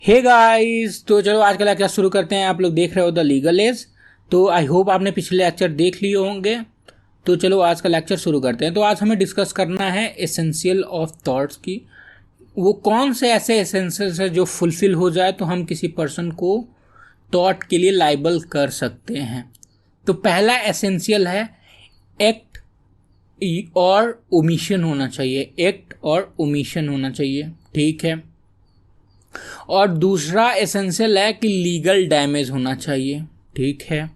Hey guys, तो चलो आज का लेक्चर शुरू करते हैं। आप लोग देख रहे हो द लीगल एज। तो आई होप आपने पिछले लेक्चर देख लिए होंगे। तो चलो आज का लेक्चर शुरू करते हैं। तो आज हमें डिस्कस करना है एसेंशियल ऑफ थॉट्स की। वो कौन से ऐसे एसेंशियल्स है जो फुलफिल हो जाए तो हम किसी पर्सन को थॉट के लिए लाइबल कर सकते हैं। तो पहला एसेंशियल है एक्ट और ओमिशन होना चाहिए। एक्ट और ओमिशन होना चाहिए, ठीक है। और दूसरा एसेंशियल है कि लीगल डैमेज होना चाहिए, ठीक है।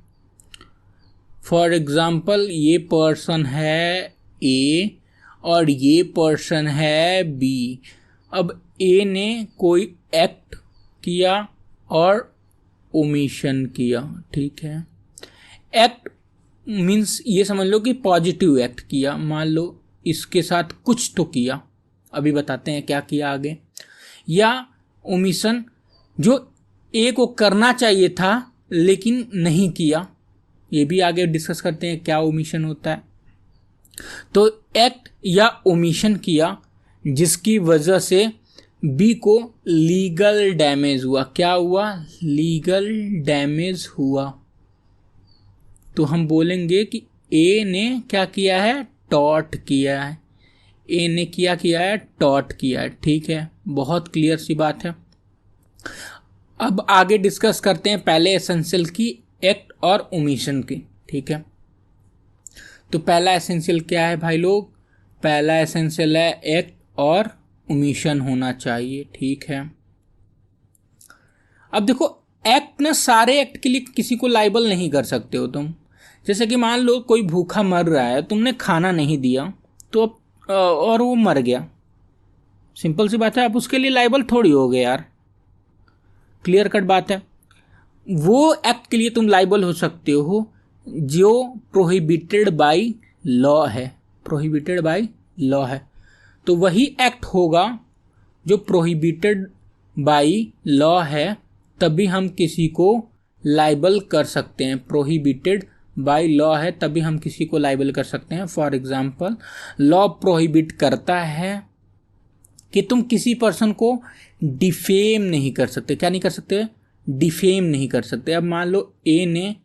फॉर एग्जाम्पल ये पर्सन है ए और ये पर्सन है बी। अब ए ने कोई एक्ट किया और ओमिशन किया, ठीक है। एक्ट मीन्स ये समझ लो कि पॉजिटिव एक्ट किया। मान लो इसके साथ कुछ तो किया, अभी बताते हैं क्या किया आगे। या ओमिशन जो ए को करना चाहिए था लेकिन नहीं किया, ये भी आगे डिस्कस करते हैं क्या ओमिशन होता है। तो एक्ट या ओमिशन किया जिसकी वजह से बी को लीगल डैमेज हुआ। क्या हुआ? लीगल डैमेज हुआ। तो हम बोलेंगे कि ए ने क्या किया है? टॉट किया है। ए ने किया है, टॉट किया है, ठीक है। बहुत क्लियर सी बात है। अब आगे डिस्कस करते हैं पहले एसेंशियल की, एक्ट और ओमिशन की, ठीक है। तो पहला एसेंशियल क्या है भाई लोग? पहला एसेंशियल है एक्ट और ओमिशन होना चाहिए, ठीक है। अब देखो, एक्ट ना सारे एक्ट के लिए किसी को लाइबल नहीं कर सकते हो तुम। जैसे कि मान लो कोई भूखा मर रहा है, तुमने खाना नहीं दिया तो और वो मर गया, सिंपल सी बात है, आप उसके लिए लाइबल थोड़ी हो गए यार। क्लियर कट बात है। वो एक्ट के लिए तुम लाइबल हो सकते हो जो प्रोहिबिटेड बाय लॉ है। प्रोहिबिटेड बाय लॉ है तो वही एक्ट होगा जो प्रोहिबिटेड बाय लॉ है, तभी हम किसी को लाइबल कर सकते हैं। प्रोहिबिटेड बाय लॉ है तभी हम किसी को लाइबल कर सकते हैं। फॉर एग्जाम्पल, लॉ प्रोहिबिट करता है कि तुम किसी पर्सन को डिफेम नहीं कर सकते। क्या नहीं कर सकते? डिफेम नहीं कर सकते। अब मान लो ए ने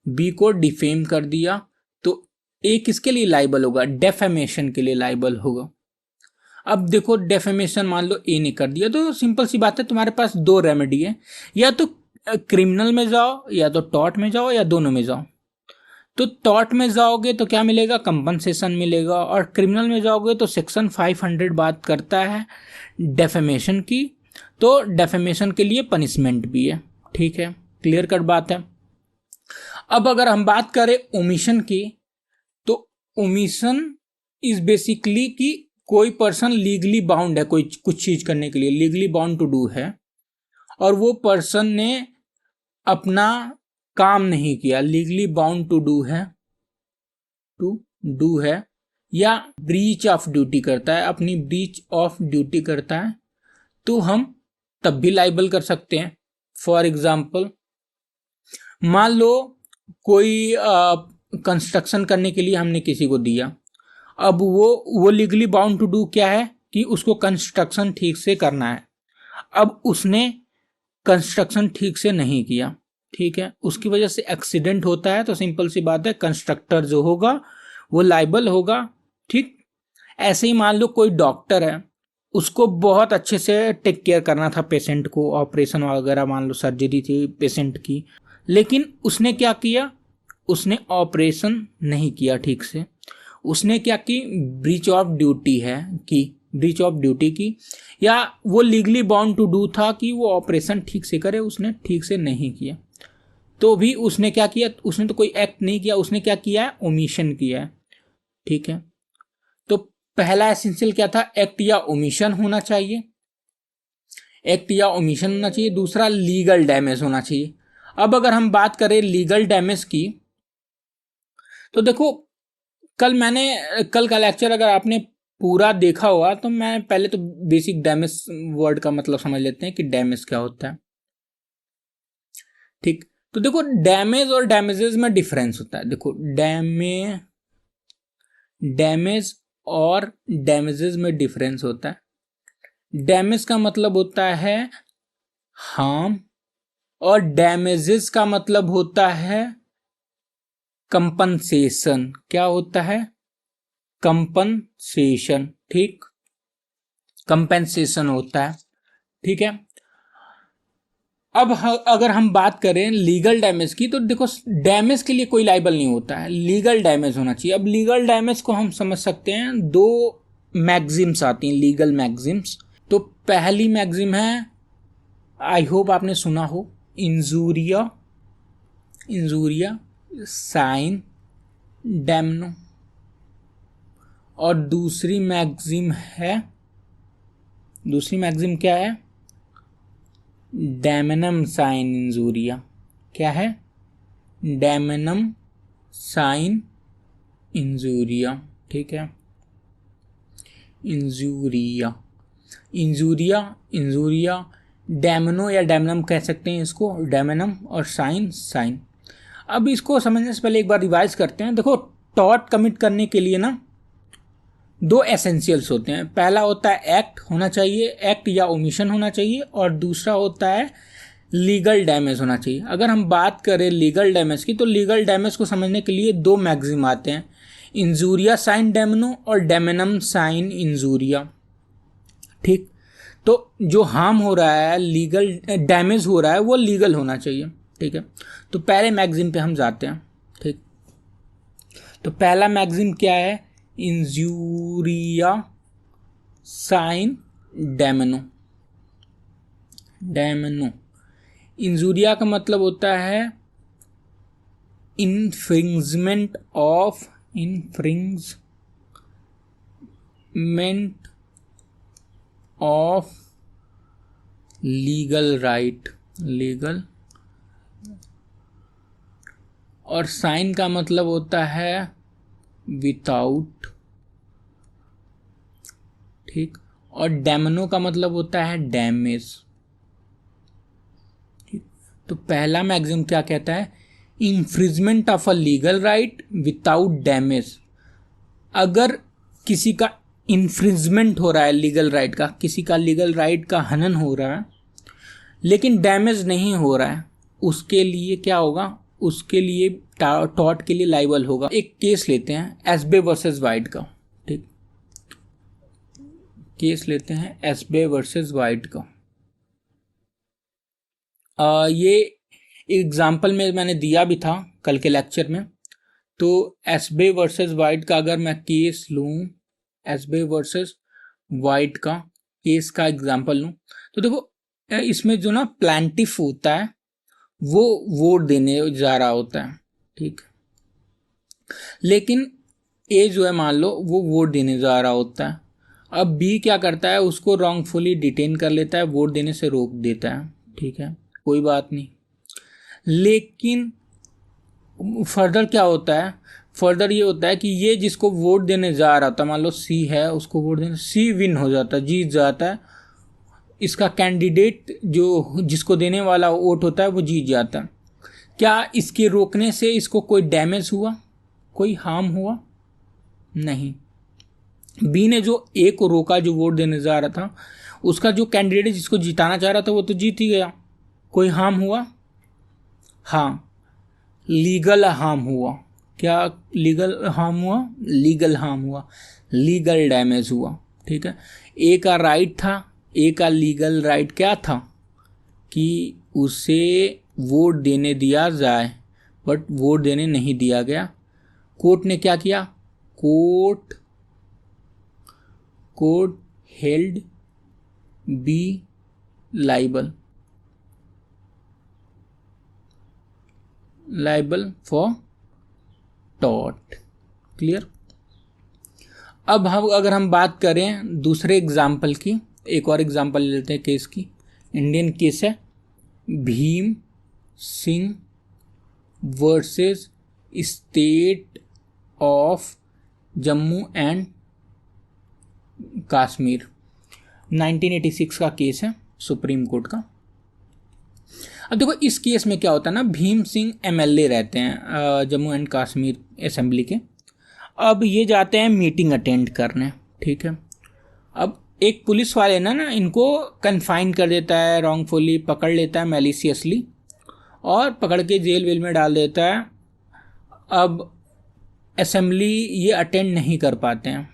बी को डिफेम कर दिया तो ए किसके लिए लाइबल होगा? डेफेमेशन के लिए लाइबल होगा। अब देखो, डेफेमेशन मान लो ए ने कर दिया तो सिंपल सी बात है, तुम्हारे पास दो रेमेडी है, या तो क्रिमिनल में जाओ या तो टॉर्ट में जाओ या दोनों में जाओ। तो टॉर्ट में जाओगे तो क्या मिलेगा? कंपनसेशन मिलेगा। और क्रिमिनल में जाओगे तो सेक्शन 500 बात करता है डेफेमेशन की, तो डेफेमेशन के लिए पनिशमेंट भी है, ठीक है। क्लियर कट बात है। अब अगर हम बात करें ओमिशन की, तो ओमिशन इज बेसिकली कि कोई पर्सन लीगली बाउंड है कोई कुछ चीज करने के लिए, लीगली बाउंड टू डू है, और वो पर्सन ने अपना काम नहीं किया, लीगली बाउंड टू डू है, या ब्रीच ऑफ ड्यूटी करता है, अपनी ब्रीच ऑफ ड्यूटी करता है, तो हम तब भी लाइबल कर सकते हैं। फॉर एग्जाम्पल, मान लो कोई कंस्ट्रक्शन करने के लिए हमने किसी को दिया। अब वो लीगली बाउंड टू डू क्या है कि उसको कंस्ट्रक्शन ठीक से करना है। अब उसने कंस्ट्रक्शन ठीक से नहीं किया, ठीक है, उसकी वजह से एक्सीडेंट होता है, तो सिंपल सी बात है कंस्ट्रक्टर जो होगा वो लाइबल होगा, ठीक। ऐसे ही मान लो कोई डॉक्टर है, उसको बहुत अच्छे से टेक केयर करना था पेशेंट को, ऑपरेशन वगैरह, मान लो सर्जरी थी पेशेंट की, लेकिन उसने क्या किया? उसने ऑपरेशन नहीं किया ठीक से। उसने क्या की? ब्रीच ऑफ ड्यूटी है की, ब्रीच ऑफ ड्यूटी की, या वो लीगली बाउंड टू डू था कि वो ऑपरेशन ठीक से करे, उसने ठीक से नहीं किया, तो भी उसने क्या किया? उसने तो कोई एक्ट नहीं किया, उसने क्या किया है? ओमिशन किया है, ठीक है। तो पहला एसेंशियल क्या था? एक्ट या ओमिशन होना चाहिए। एक्ट या ओमिशन होना चाहिए। दूसरा लीगल डैमेज होना चाहिए। अब अगर हम बात करें लीगल डैमेज की, तो देखो, कल का लेक्चर अगर आपने पूरा देखा हुआ तो मैं पहले तो बेसिक डैमेज वर्ड का मतलब समझ लेते हैं कि डैमेज क्या होता है, ठीक। तो देखो, डैमेज और डैमेजेस में डिफरेंस होता है। देखो, डैमेज और डैमेजेस में डिफरेंस होता है। डैमेज का मतलब होता है हार्म, और डैमेजेस का मतलब होता है कंपनसेशन। क्या होता है? कंपनसेशन, ठीक, कंपेंसेशन होता है, ठीक है। अब अगर हम बात करें लीगल डैमेज की, तो देखो डैमेज के लिए कोई लाइबल नहीं होता है, लीगल डैमेज होना चाहिए। अब लीगल डैमेज को हम समझ सकते हैं, दो मैगजिम्स आती हैं, लीगल मैगजिम्स। तो पहली मैगजिम है, आई होप आपने सुना हो, इंजूरिया, इंजूरिया साइन डैमनो। और दूसरी मैगजिम है, दूसरी मैगजिम क्या है? डैमनम साइन इंजूरिया। क्या है? डैमनम साइन इंजूरिया, ठीक है। इंजूरिया, इंजूरिया, इंजूरिया, डैमनो या डैमनम कह सकते हैं इसको, डैमनम, और साइन, साइन। अब इसको समझने से पहले एक बार रिवाइज करते हैं। देखो टॉर्ट कमिट करने के लिए ना दो एसेंशियल्स होते हैं। पहला होता है एक्ट होना चाहिए, एक्ट या ओमिशन होना चाहिए, और दूसरा होता है लीगल डैमेज होना चाहिए। अगर हम बात करें लीगल डैमेज की, तो लीगल डैमेज को समझने के लिए दो मैगजिम आते हैं, इंजूरिया साइन डैमनो और डैमनम साइन इंजूरिया, ठीक। तो जो हार्म हो रहा है, लीगल डैमेज हो रहा है, वो लीगल होना चाहिए, ठीक है। तो पहले मैगजिम पे हम जाते हैं, ठीक। तो पहला मैगजिम क्या है? Injuria sine damno, damno. Injuria का मतलब होता है infringement of, infringement of legal right, legal. और साइन का मतलब होता है विदाउट, ठीक। और डैमनो का मतलब होता है डैमेज, ठीक। तो पहला मैगजिम क्या कहता है? Infringement of a legal right without damage. अगर किसी का इन्फ्रिजमेंट हो रहा है लीगल राइट का, किसी का लीगल राइट का हनन हो रहा है, लेकिन डैमेज नहीं हो रहा है, उसके लिए क्या होगा? उसके लिए टॉर्ट के लिए लाइबल होगा। एक केस लेते हैं एसबे वर्सेस वाइट का, ठीक। केस लेते हैं एसबे वर्सेस वाइट का। ये एग्जाम्पल में मैंने दिया भी था कल के लेक्चर में। तो एसबे वर्सेस वाइट का अगर मैं केस लूँ, एसबे वर्सेस वाइट का केस का एग्जाम्पल लूँ, तो देखो इसमें जो ना प्लांटिफ होता है वो वोट देने जा रहा होता है, ठीक। लेकिन ए जो है, मान लो वो वोट देने जा रहा होता है। अब बी क्या करता है? उसको रॉन्गफुली डिटेन कर लेता है, वोट देने से रोक देता है, ठीक है, कोई बात नहीं। लेकिन फर्दर क्या होता है? फर्दर ये होता है कि ये जिसको वोट देने जा रहा था, मान लो सी है, उसको वोट देने, सी विन हो जाता है, जीत जाता है। इसका कैंडिडेट जो जिसको देने वाला वोट होता है वो जीत जाता है। क्या इसके रोकने से इसको कोई डैमेज हुआ, कोई हार्म हुआ? नहीं। बी ने जो ए को रोका, जो वोट देने जा रहा था, उसका जो कैंडिडेट जिसको जिताना चाह रहा था वो तो जीत ही गया। कोई हार्म हुआ? हाँ, लीगल हार्म हुआ। क्या लीगल हार्म हुआ? लीगल हार्म हुआ, लीगल डैमेज हुआ, ठीक है। ए का राइट था, ए का लीगल राइट क्या था कि उसे वोट देने दिया जाए, बट वोट देने नहीं दिया गया। कोर्ट ने क्या किया? Court held be liable for tort. Clear? अब हम अगर हम बात करें दूसरे एग्जाम्पल की, एक और एग्जाम्पल ले लेते हैं केस की। इंडियन केस है Bhim Singh versus state of Jammu and Kashmir, 1986 का केस है सुप्रीम कोर्ट का। अब देखो इस केस में क्या होता है ना, भीम सिंह एमएलए रहते हैं जम्मू एंड कश्मीर असेंबली के। अब ये जाते हैं मीटिंग अटेंड करने, ठीक है। अब एक पुलिस वाले ना इनको कन्फाइन कर देता है, रॉन्गफुली पकड़ लेता है मैलिशियसली, और पकड़ के जेल वेल में डाल देता है। अब असेंबली ये अटेंड नहीं कर पाते हैं।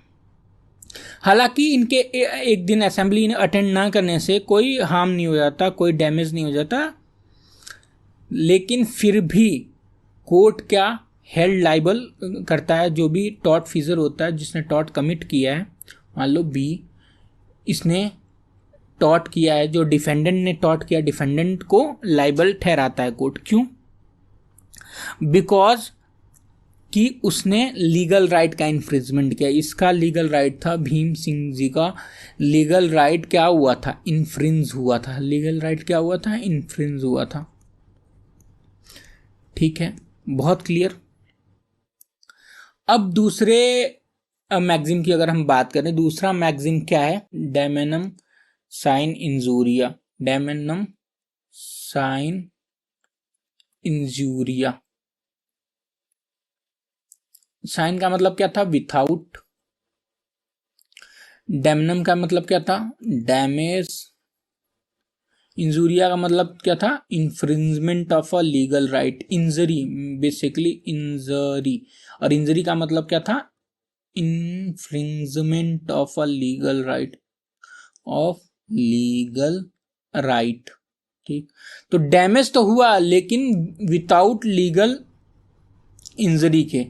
हालांकि इनके एक दिन असेंबली अटेंड ना करने से कोई हार्म नहीं हो जाता, कोई डैमेज नहीं हो जाता, लेकिन फिर भी कोर्ट क्या हेल्ड लाइबल करता है जो भी टॉर्ट फीजर होता है, जिसने टॉर्ट कमिट किया है। मान लो बी, इसने टॉर्ट किया है, जो डिफेंडेंट ने टॉर्ट किया, डिफेंडेंट को लाइबल ठहराता है कोर्ट। क्यों? बिकॉज कि उसने लीगल राइट का इन्फ्रिंजमेंट किया। इसका लीगल राइट था, भीम सिंह जी का लीगल राइट क्या हुआ था? इन्फ्रिंज हुआ था। लीगल राइट क्या हुआ था? इन्फ्रिंज हुआ था। ठीक है, बहुत क्लियर। अब दूसरे मैगजीम की अगर हम बात करें, दूसरा मैगजीम क्या है? Damnum sine injuria. Damnum sine injuria. Sine का मतलब क्या था? विथाउट। डेमनम का मतलब क्या था? डैमेज। इंजूरिया का मतलब क्या था? Infringement of a legal right. Injury, basically injury. और इंजरी का मतलब क्या था? Infringement of a legal right, of legal right. ठीक, तो डैमेज तो हुआ लेकिन विदाउट लीगल इंजरी के,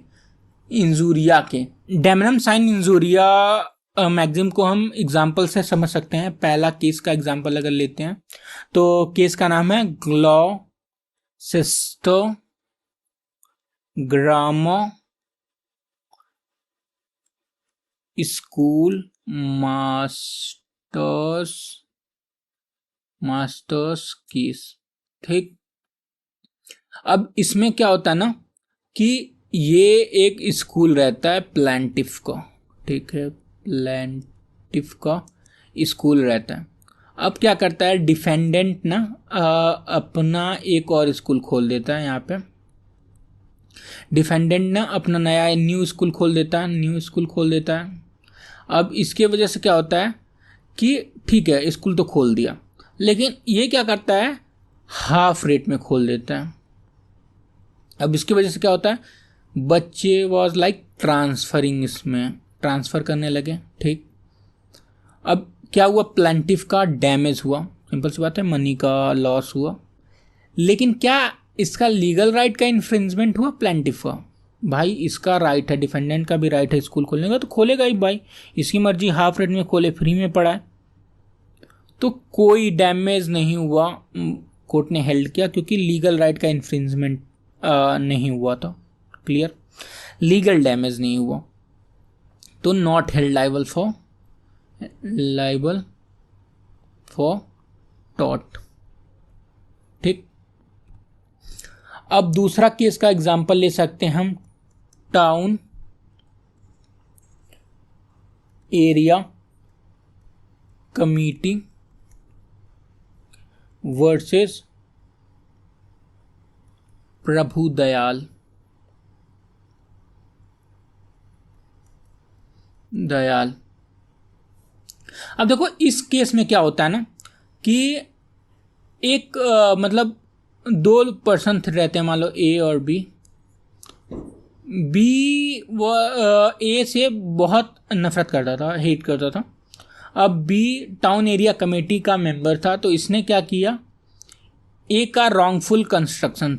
इंजूरिया के। डेमनम साइन इंजूरिया मैगजीम को हम एग्जाम्पल से समझ सकते हैं। पहला केस का एग्जाम्पल अगर लेते हैं तो केस का नाम है ग्लॉसिस्टर ग्रामर स्कूल मास्टर्स केस। ठीक, अब इसमें क्या होता है ना कि ये एक स्कूल रहता है प्लेंटिफ का। ठीक है, प्लेंटिफ का स्कूल रहता है। अब क्या करता है डिफेंडेंट ना अपना एक और स्कूल खोल देता है। यहाँ पे डिफेंडेंट ना अपना नया न्यू स्कूल खोल देता है। अब इसके वजह से क्या होता है कि ठीक है स्कूल तो खोल दिया, लेकिन ये क्या करता है हाफ रेट में खोल देता है। अब इसकी वजह से क्या होता है, बच्चे वॉज लाइक ट्रांसफरिंग, इसमें ट्रांसफ़र करने लगे। ठीक, अब क्या हुआ, प्लेंटिफ का डैमेज हुआ, सिंपल सी बात है, मनी का लॉस हुआ। लेकिन क्या इसका लीगल राइट का इन्फ्रिंजमेंट हुआ? प्लेंटिफ का भाई इसका राइट है, डिफेंडेंट का भी राइट है स्कूल खोलने का, तो खोलेगा ही भाई, इसकी मर्जी, हाफ रेट में खोले, फ्री में पड़ा है, तो कोई डैमेज नहीं हुआ। कोर्ट ने हेल्ड किया क्योंकि लीगल राइट का इन्फ्रिंजमेंट नहीं हुआ था। क्लियर, लीगल डैमेज नहीं हुआ, तो not held liable for tort. ठीक, अब दूसरा केस का एग्जांपल ले सकते हैं हम, टाउन एरिया कमिटी वर्सेस प्रभु दयाल। अब देखो इस केस में क्या होता है ना कि एक मतलब दो पर्सन रहते हैं, मान लो ए और बी। ए से बहुत नफरत करता था, हेट करता था। अब बी टाउन एरिया कमेटी का मेंबर था, तो इसने क्या किया, ए का रॉन्गफुल कंस्ट्रक्शन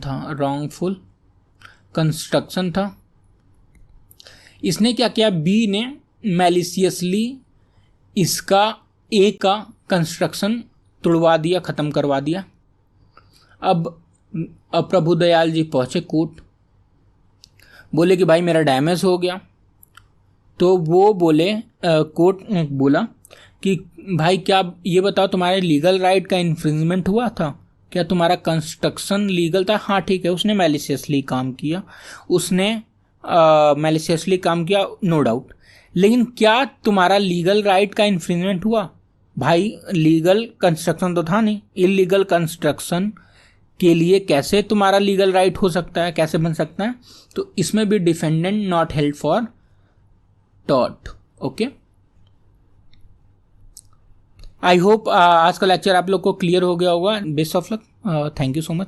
था। इसने क्या किया, बी ने मैलिशियसली इसका ए का कंस्ट्रक्शन तोड़वा दिया, ख़त्म करवा दिया। अब प्रभु दयाल जी पहुँचे कोर्ट, बोले कि भाई मेरा डैमेज हो गया। तो वो बोले, कोर्ट ने बोला कि भाई क्या ये बताओ तुम्हारे लीगल राइट का इन्फ्रिंजमेंट हुआ था क्या? तुम्हारा कंस्ट्रक्शन लीगल था? हाँ ठीक है, उसने मैलिशियसली काम किया, नो डाउट, लेकिन क्या तुम्हारा लीगल राइट का इन्फ्रिंजमेंट हुआ? भाई लीगल कंस्ट्रक्शन तो था नहीं, इलीगल कंस्ट्रक्शन के लिए कैसे तुम्हारा लीगल राइट हो सकता है, कैसे बन सकता है? तो इसमें भी defendant not held for tort. Okay, I hope आज का लेक्चर आप लोग को क्लियर हो गया होगा। Best of luck, thank you so much.